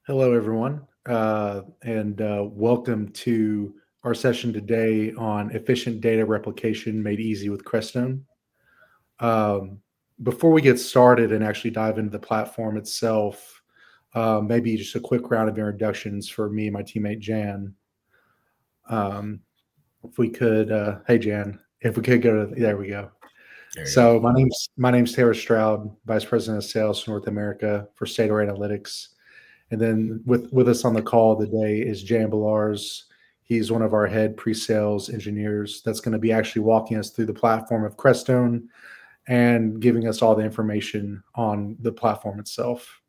Hello, everyone, and welcome to our session today on efficient data replication made easy with CRESTONE. Um, Before we get started and actually dive into the platform itself, maybe just a quick round of introductions for me and my teammate Jan. Um, if we could, hey Jan, if we could go to there we go. There we go. So my name's Taylor Stroud, Vice President of Sales for North America for Stator Analytics. And then with us on the call today is Jan Bellars. He's one of our head pre-sales engineers that's going to be actually walking us through the platform of Crestone and giving us all the information on the platform itself.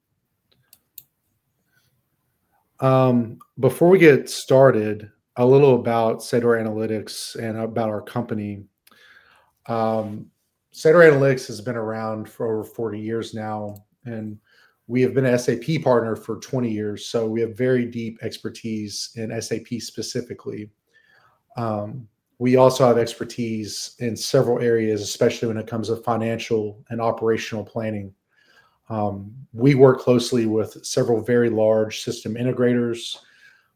Before we get started, a little about Sator Analytics and about our company. Um, Sator Analytics has been around for over 40 years now, and we have been an SAP partner for 20 years. So we have very deep expertise in SAP specifically. Um, we also have expertise in several areas, especially when it comes to financial and operational planning. We work closely with several very large system integrators.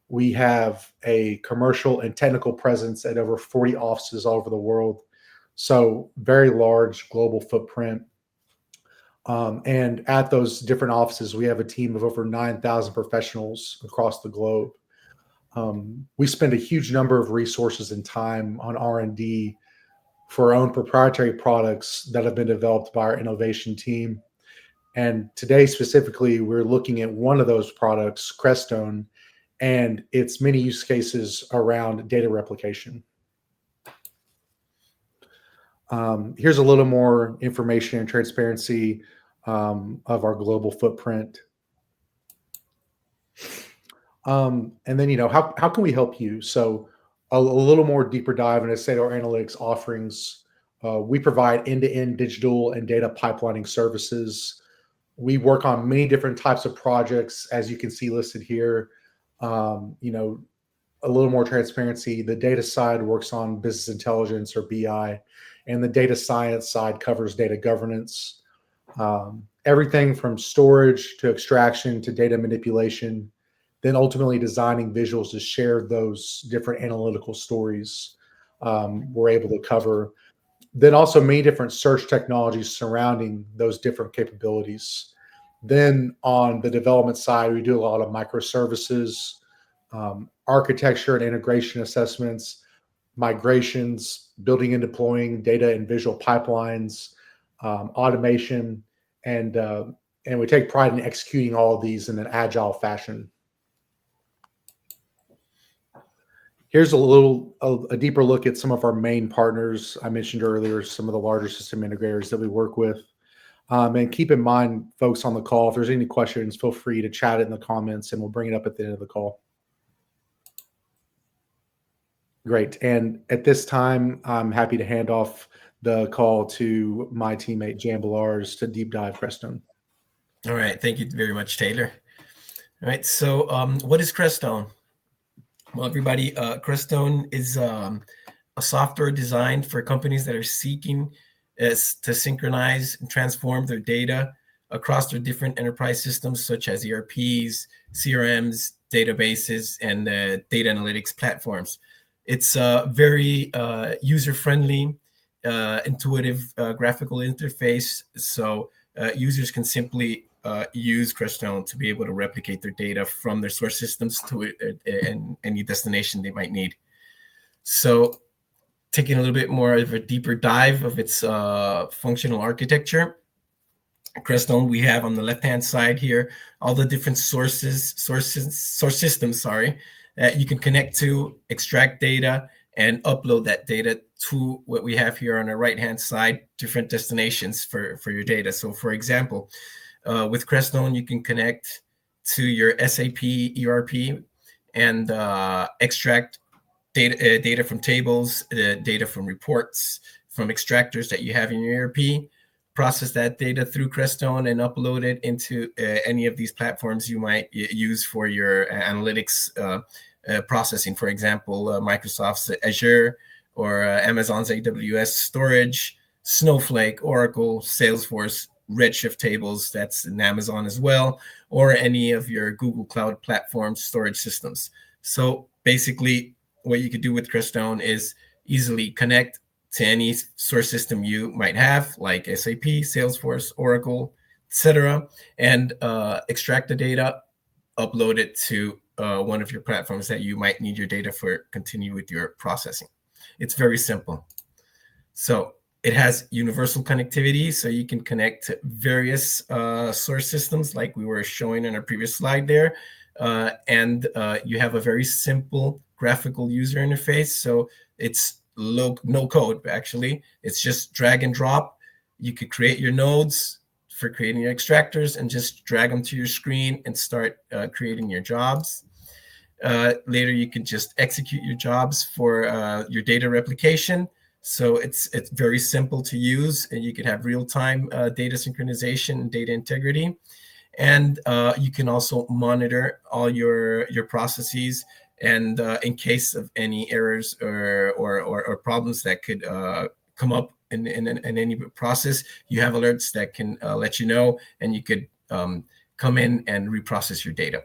We have a commercial and technical presence at over 40 offices all over the world. So very large global footprint. And at those different offices, we have a team of over 9,000 professionals across the globe. We spend a huge number of resources and time on R&D for our own proprietary products that have been developed by our innovation team. And today, specifically, we're looking at one of those products, Crestone, and its many use cases around data replication. Here's a little more information and transparency of our global footprint. And then, how can we help you? So a little more deeper dive into Sator Analytics offerings. We provide end-to-end digital and data pipelining services. We work on many different types of projects, as you can see listed here. A little more transparency. The data side works on business intelligence or BI, and the data science side covers data governance. Everything from storage to extraction to data manipulation, then ultimately designing visuals to share those different analytical stories we're able to cover. Then also many different search technologies surrounding those different capabilities. Then on the development side, we do a lot of microservices, architecture and integration assessments, migrations, building and deploying data and visual pipelines, automation, and we take pride in executing all of these in an agile fashion. Here's a deeper look at some of our main partners. I mentioned earlier some of the larger system integrators that we work with. And keep in mind, folks on the call, if there's any questions, feel free to chat it in the comments and we'll bring it up at the end of the call. Great. And at this time, I'm happy to hand off the call to my teammate, Jan Bellars, to deep dive Crestone. All right. Thank you very much, Taylor. All right. So what is Crestone? Well, everybody, Crestone is a software designed for companies that are seeking to synchronize and transform their data across their different enterprise systems, such as ERPs, CRMs, databases, and data analytics platforms. It's a very user-friendly, intuitive graphical interface, so users can simply use Crestone to be able to replicate their data from their source systems to any destination they might need. So taking a little bit more of a deeper dive of its functional architecture, Crestone, we have on the left-hand side here all the different source systems, that you can connect to, extract data, and upload that data to what we have here on the right-hand side, different destinations for your data. So for example, with Crestone, you can connect to your SAP ERP and extract data from tables, data from reports, from extractors that you have in your ERP, process that data through Crestone and upload it into any of these platforms you might use for your analytics processing. For example, Microsoft's Azure or Amazon's AWS storage, Snowflake, Oracle, Salesforce, Redshift tables, that's in Amazon as well, or any of your Google Cloud Platform storage systems. So basically, what you could do with CRESTONE is easily connect to any source system you might have, like SAP, Salesforce, Oracle, etc., and extract the data, upload it to one of your platforms that you might need your data for, continue with your processing. It's very simple. So it has universal connectivity, so you can connect to various source systems like we were showing in our previous slide there. And you have a very simple graphical user interface. So it's no code, actually. It's just drag and drop. You could create your nodes for creating your extractors and just drag them to your screen and start creating your jobs. Later, you can just execute your jobs for your data replication. So it's very simple to use, and you can have real-time data synchronization and data integrity. And you can also monitor all your processes, and in case of any errors or problems that could come up in any process, you have alerts that can let you know, and you could come in and reprocess your data.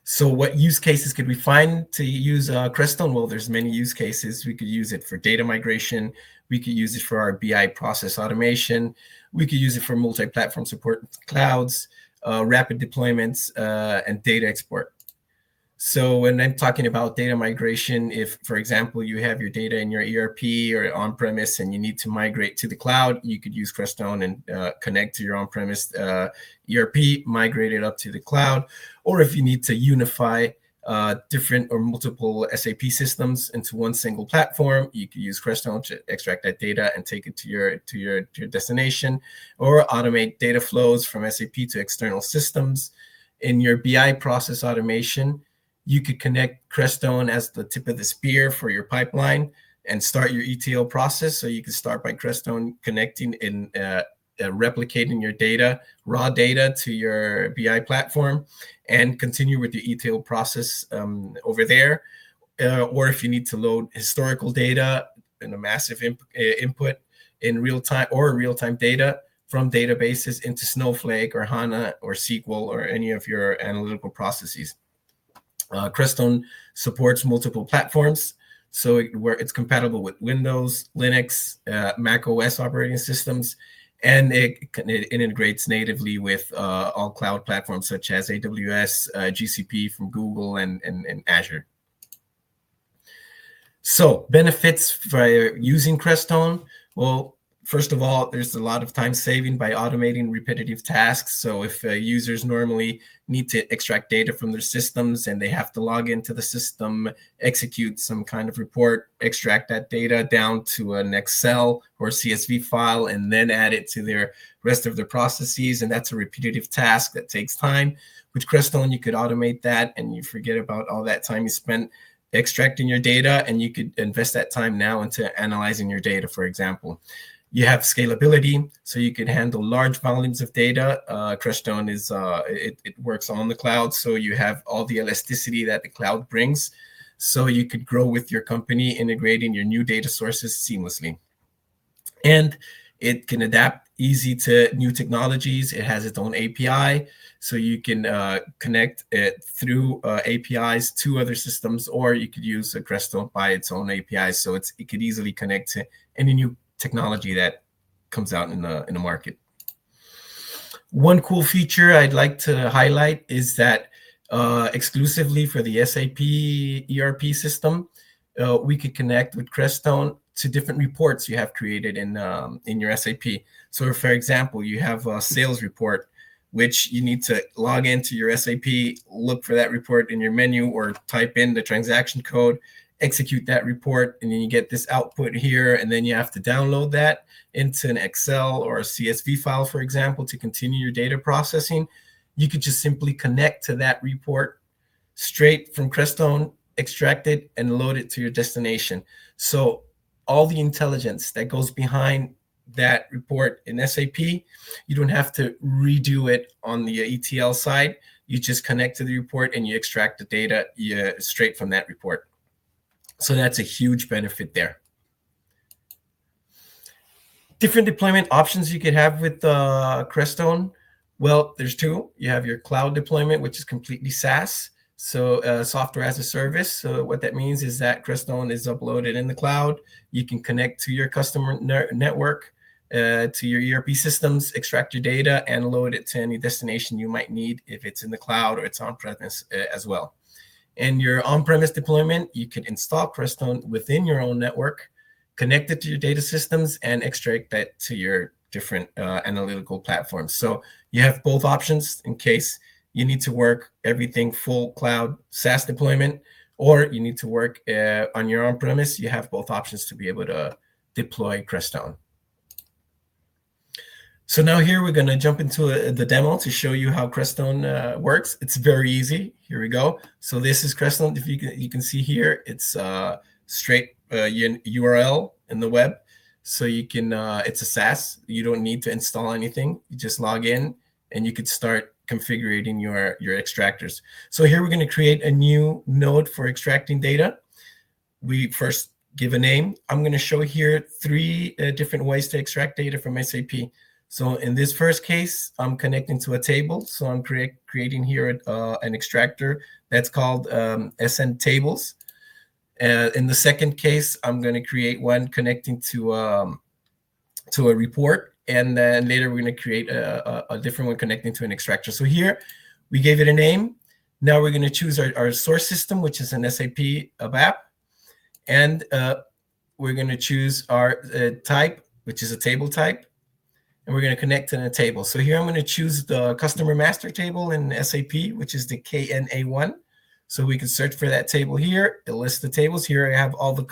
So what use cases could we find to use CRESTONE? Well, there's many use cases. We could use it for data migration. We could use it for our BI process automation. We could use it for multi-platform support with clouds, rapid deployments, and data export. So when I'm talking about data migration, if, for example, you have your data in your ERP or on-premise and you need to migrate to the cloud, you could use CRESTONE and connect to your on-premise ERP, migrate it up to the cloud. Or if you need to unify different or multiple SAP systems into one single platform, you could use CRESTONE to extract that data and take it to your destination, or automate data flows from SAP to external systems. In your BI process automation, you could connect CRESTONE as the tip of the spear for your pipeline and start your ETL process. So you can start by CRESTONE connecting and replicating your data, raw data, to your BI platform, and continue with your ETL process over there. Or if you need to load historical data and a massive input in real time, or real-time data from databases into Snowflake or HANA or SQL or any of your analytical processes. CRESTONE supports multiple platforms, so it's compatible with Windows, Linux, Mac OS operating systems, and it integrates natively with all cloud platforms such as AWS, GCP from Google, and Azure. So benefits for using CRESTONE. Well, first of all, there's a lot of time saving by automating repetitive tasks. So if users normally need to extract data from their systems and they have to log into the system, execute some kind of report, extract that data down to an Excel or CSV file, and then add it to their rest of their processes, and that's a repetitive task that takes time. With CRESTONE, you could automate that, and you forget about all that time you spent extracting your data, and you could invest that time now into analyzing your data, for example. You have scalability, so you can handle large volumes of data. CRESTONE is it works on the cloud, so you have all the elasticity that the cloud brings. So you could grow with your company, integrating your new data sources seamlessly. And it can adapt easy to new technologies. It has its own API, so you can connect it through APIs to other systems, or you could use CRESTONE by its own APIs. So it could easily connect to any new technology that comes out in the market. One cool feature I'd like to highlight is that exclusively for the SAP ERP system, we could connect with CRESTONE to different reports you have created in your SAP. So for example, you have a sales report, which you need to log into your SAP, look for that report in your menu, or type in the transaction code, execute that report, and then you get this output here, and then you have to download that into an Excel or a CSV file, for example, to continue your data processing. You could just simply connect to that report straight from CRESTONE, extract it, and load it to your destination. So all the intelligence that goes behind that report in SAP, you don't have to redo it on the ETL side. You just connect to the report and you extract the data straight from that report. So that's a huge benefit there. Different deployment options you could have with CRESTONE. Well, there's two. You have your cloud deployment, which is completely SaaS, so software as a service. So what that means is that CRESTONE is uploaded in the cloud. You can connect to your customer network, to your ERP systems, extract your data, and load it to any destination you might need if it's in the cloud or it's on-premise as well. And your on-premise deployment, you can install CRESTONE within your own network, connect it to your data systems, and extract that to your different analytical platforms. So you have both options in case you need to work everything full cloud SaaS deployment, or you need to work on your on-premise. You have both options to be able to deploy CRESTONE. So now here we're going to jump into the demo to show you how CRESTONE works. It's very easy. Here we go. So this is CRESTONE. If you can see here, it's straight URL in the web. So you can, it's a SaaS. You don't need to install anything. You just log in and you could start configuring your extractors. So here we're going to create a new node for extracting data. We first give a name. I'm going to show here 3 different ways to extract data from SAP. So in this first case, I'm connecting to a table. So I'm creating here an extractor that's called SN tables. In the second case, I'm going to create one connecting to a report. And then later we're going to create a different one connecting to an extractor. So here we gave it a name. Now we're going to choose our source system, which is an SAP ABAP. And we're going to choose our type, which is a table type. And we're going to connect to the table. So here I'm going to choose the customer master table in SAP, which is the KNA1. So we can search for that table here. It lists the tables. Here I have all the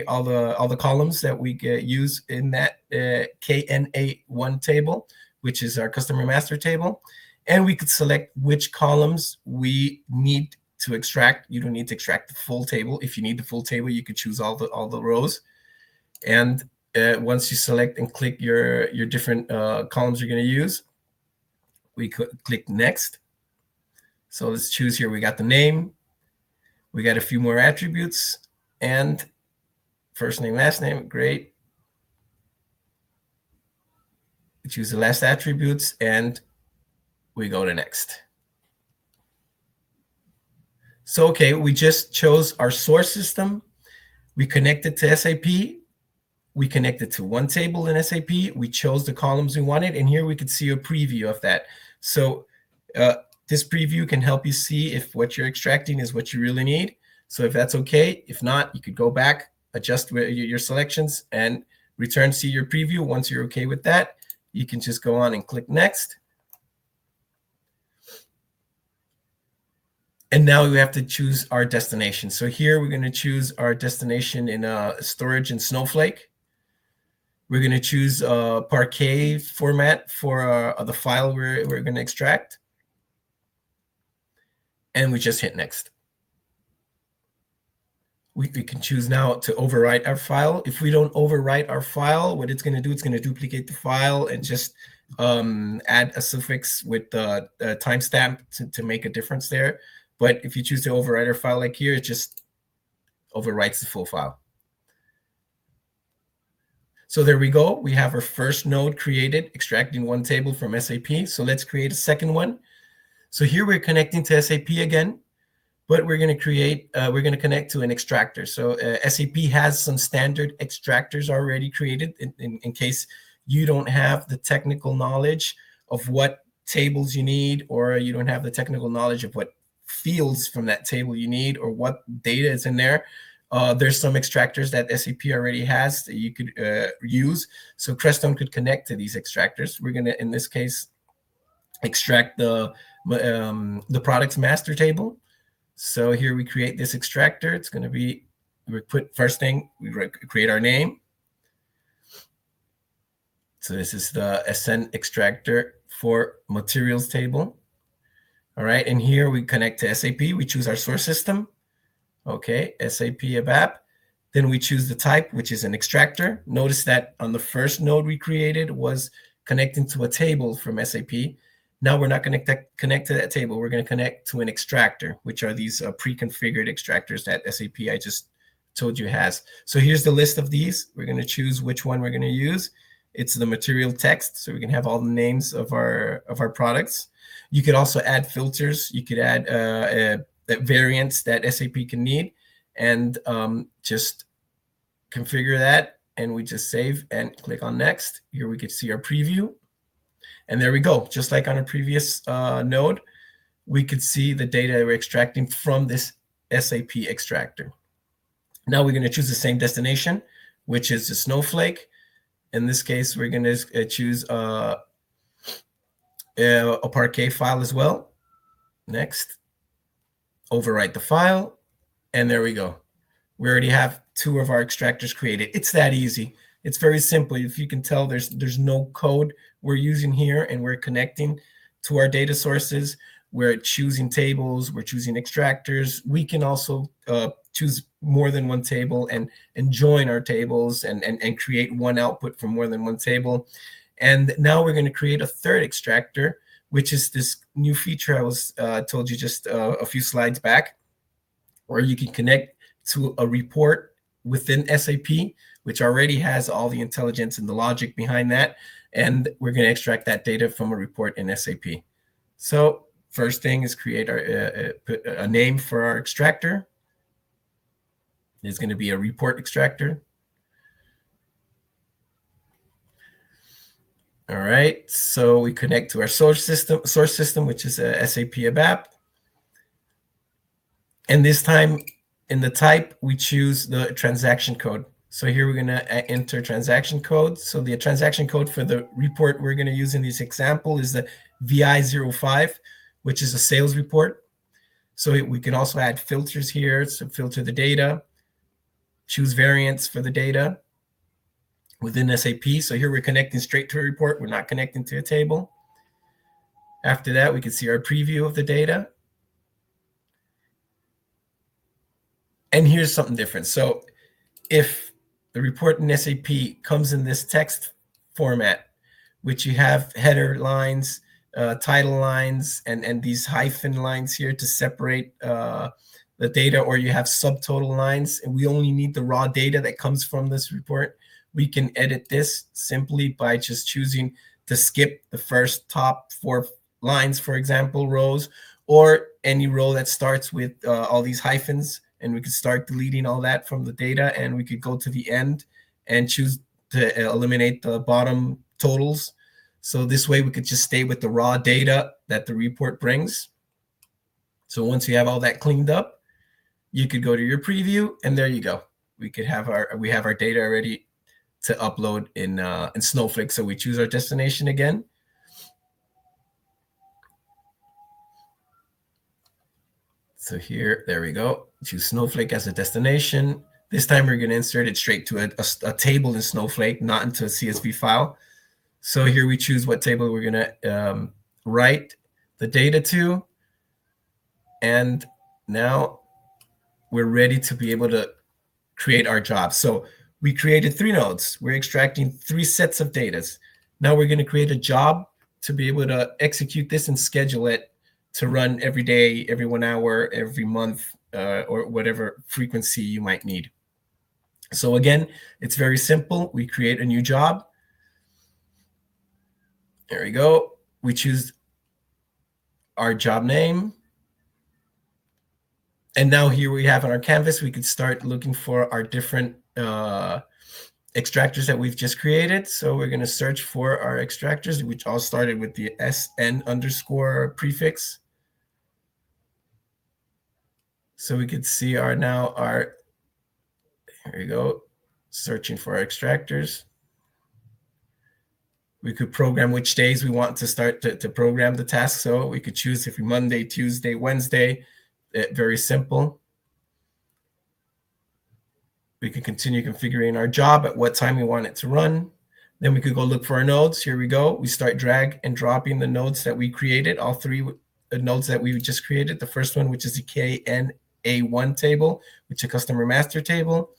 all the columns that we use in that KNA1 table, which is our customer master table. And we could select which columns we need to extract. You don't need to extract the full table. If you need the full table, you could choose all the rows. And once you select and click your different columns you're going to use, we could click next. So let's choose here. We got the name. We got a few more attributes and first name, last name. Great. We choose the last attributes and we go to next. So, okay, we just chose our source system. We connected to SAP. We connected to one table in SAP. We chose the columns we wanted. And here we could see a preview of that. So this preview can help you see if what you're extracting is what you really need. So if that's okay, if not, you could go back, adjust your selections, and return to your preview. Once you're okay with that, you can just go on and click next. And now we have to choose our destination. So here we're going to choose our destination in storage and Snowflake. We're going to choose Parquet format for the file we're going to extract. And we just hit next. We can choose now to overwrite our file. If we don't overwrite our file, what it's going to do, it's going to duplicate the file and just add a suffix with the timestamp to make a difference there. But if you choose to overwrite our file like here, it just overwrites the full file. So there we go. We have our first node created, extracting one table from SAP. So let's create a second one. So here we're connecting to SAP again, but we're going to connect to an extractor. So SAP has some standard extractors already created in case you don't have the technical knowledge of what tables you need, or you don't have the technical knowledge of what fields from that table you need, or what data is in there. There's some extractors that SAP already has that you could use. So CRESTONE could connect to these extractors. We're going to, in this case, extract the products master table. So here we create this extractor. It's going to be, we put first thing, we create our name. So this is the SN extractor for materials table. All right, and here we connect to SAP. We choose our source system. Okay, SAP ABAP. Then we choose the type, which is an extractor. Notice that on the first node we created was connecting to a table from SAP. Now we're not going to connect to that table. We're going to connect to an extractor, which are these pre-configured extractors that SAP I just told you it has. So here's the list of these. We're going to choose which one we're going to use. It's the material text, so we can have all the names of our products. You could also add filters. You could add variants that SAP can need, and just configure that. And we just save and click on next. Here we can see our preview. And there we go. Just like on a previous node, we could see the data we're extracting from this SAP extractor. Now we're going to choose the same destination, which is the Snowflake. In this case, we're going to choose a Parquet file as well. Next, overwrite the file. And there we go. We already have 2 of our extractors created. It's that easy. It's very simple. If you can tell, there's no code we're using here, and we're connecting to our data sources. We're choosing tables. We're choosing extractors. We can also choose more than one table and join our tables and create one output from more than one table. And now we're going to create a third extractor, which is this new feature I was told you just a few slides back, where you can connect to a report within SAP, which already has all the intelligence and the logic behind that. And we're going to extract that data from a report in SAP. So first thing is create a name for our extractor. It's going to be a report extractor. All right, so we connect to our source system, which is a SAP ABAP. And this time in the type, we choose the transaction code. So here we're going to enter transaction code. So the transaction code for the report we're going to use in this example is the VI05, which is a sales report. So we can also add filters here to filter the data, choose variants for the data within SAP. So here we're connecting straight to a report. We're not connecting to a table. After that, we can see our preview of the data. And here's something different. So if the report in SAP comes in this text format, which you have header lines, title lines, and these hyphen lines here to separate the data, or you have subtotal lines, and we only need the raw data that comes from this report, we can edit this simply by just choosing to skip the first top 4 lines, for example, rows, or any row that starts with all these hyphens, and we could start deleting all that from the data, and we could go to the end and choose to eliminate the bottom totals. So this way we could just stay with the raw data that the report brings. So once you have all that cleaned up, you could go to your preview, and there you go. We have our data ready to upload in Snowflake. So we choose our destination again. So here, there we go. Choose Snowflake as a destination. This time we're going to insert it straight to a table in Snowflake, not into a CSV file. So here we choose what table we're going to write the data to. And now we're ready to be able to create our job. So we created 3 nodes. We're extracting 3 sets of data. Now we're going to create a job to be able to execute this and schedule it to run every day, every 1 hour, every month, or whatever frequency you might need. So again, it's very simple. We create a new job. There we go. We choose our job name. And now here we have on our canvas, we could start looking for our different extractors that we've just created. So we're going to search for our extractors, which all started with the SN_ prefix. So we could see here we go, searching for our extractors. We could program which days we want to start to program the task. So we could choose if we Monday, Tuesday, Wednesday. Very simple. We could continue configuring our job at what time we want it to run. Then we could go look for our nodes. Here we go. We start drag and dropping the nodes that we created, all 3 nodes that we just created. The first one, which is the KNA1 table, which is a customer master table.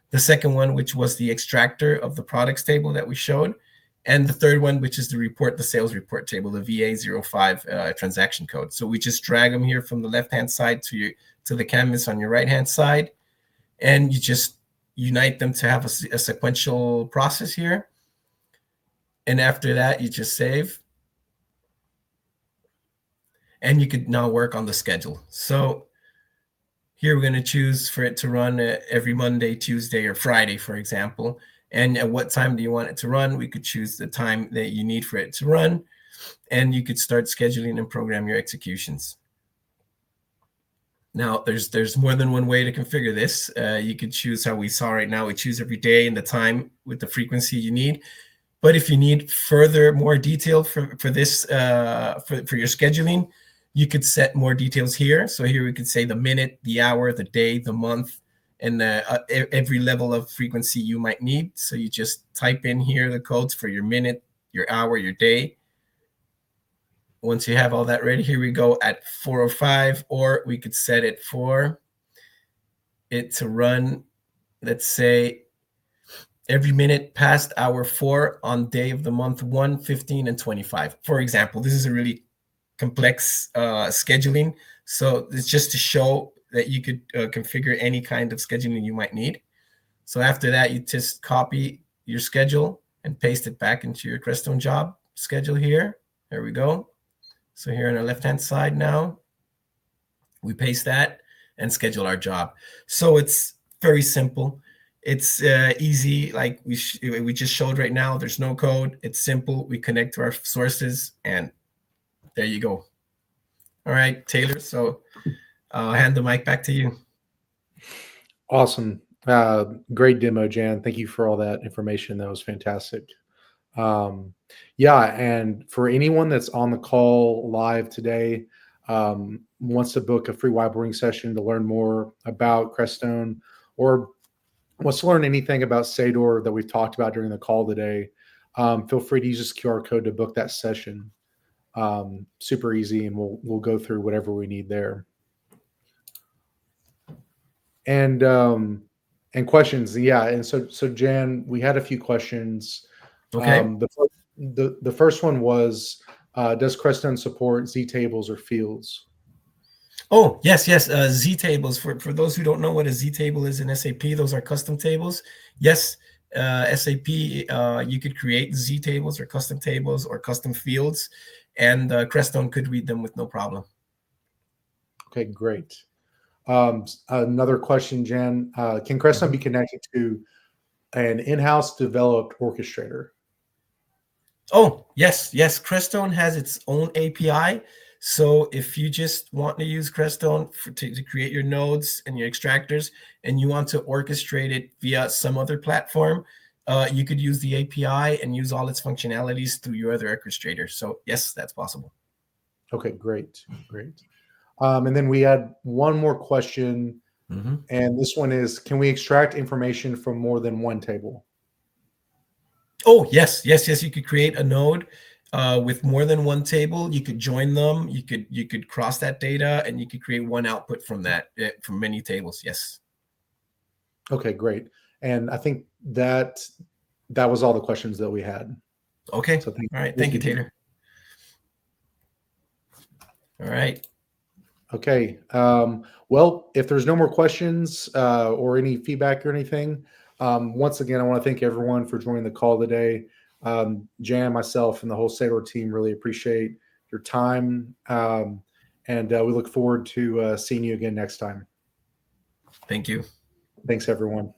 The second one, which was the extractor of the products table that we showed. And the third one, which is the sales report table, the VA05 transaction code. So we just drag them here from the left-hand side to the canvas on your right-hand side. and you just unite them to have a sequential process here. And after that, you just save. And you could now work on the schedule. So here we're going to choose for it to run every Monday, Tuesday, or Friday, for example. And at what time do you want it to run? We could choose the time that you need for it to run. And you could start scheduling and program your executions. Now, there's more than one way to configure this. You could choose how we saw right now. We choose every day and the time with the frequency you need. But if you need more detail for this, for your scheduling, you could set more details here. So here we could say the minute, the hour, the day, the month, and every level of frequency you might need. So you just type in here the codes for your minute, your hour, your day. Once you have all that ready, here we go at 4:05, or we could set it for it to run, let's say, every minute past hour 4 on day of the month 1, 15, and 25. For example, this is a really complex scheduling. So it's just to show that you could configure any kind of scheduling you might need. So after that, you just copy your schedule and paste it back into your Crestone job schedule here. There we go. So here on the left-hand side now, we paste that and schedule our job. So it's very simple. It's easy, like we just showed right now. There's no code. It's simple. We connect to our sources, and there you go. All right, Taylor. So I'll hand the mic back to you. Awesome. Great demo, Jan. Thank you for all that information. That was fantastic. Yeah, and for anyone that's on the call live today, wants to book a free whiteboarding session to learn more about Crestone, or wants to learn anything about Sador that we've talked about during the call today, feel free to use this QR code to book that session. Super easy, and we'll go through whatever we need there. And questions, yeah. And so Jan, we had a few questions. Okay. The first one was, does Crestone support Z tables or fields? Oh, yes. Z tables. For those who don't know what a Z table is in SAP, those are custom tables. Yes, SAP, you could create Z tables or custom fields, and Crestone could read them with no problem. Okay, great. Another question, Jan. Can Crestone be connected to an in-house developed orchestrator? Oh, yes. Crestone has its own API. So if you just want to use Crestone to create your nodes and your extractors, and you want to orchestrate it via some other platform, you could use the API and use all its functionalities through your other orchestrator. So yes, that's possible. Okay, great. And then we had one more question, and this one is, can we extract information from more than one table? Oh, yes. You could create a node with more than one table. You could join them. You could cross that data, and you could create one output from that, from many tables. Yes. Okay, great. And I think that was all the questions that we had. Okay. So all right. Thank you, Taylor. All right. Okay. Well, if there's no more questions or any feedback or anything, once again, I want to thank everyone for joining the call today. Jan, myself, and the whole Sador team really appreciate your time. And we look forward to seeing you again next time. Thank you. Thanks, everyone.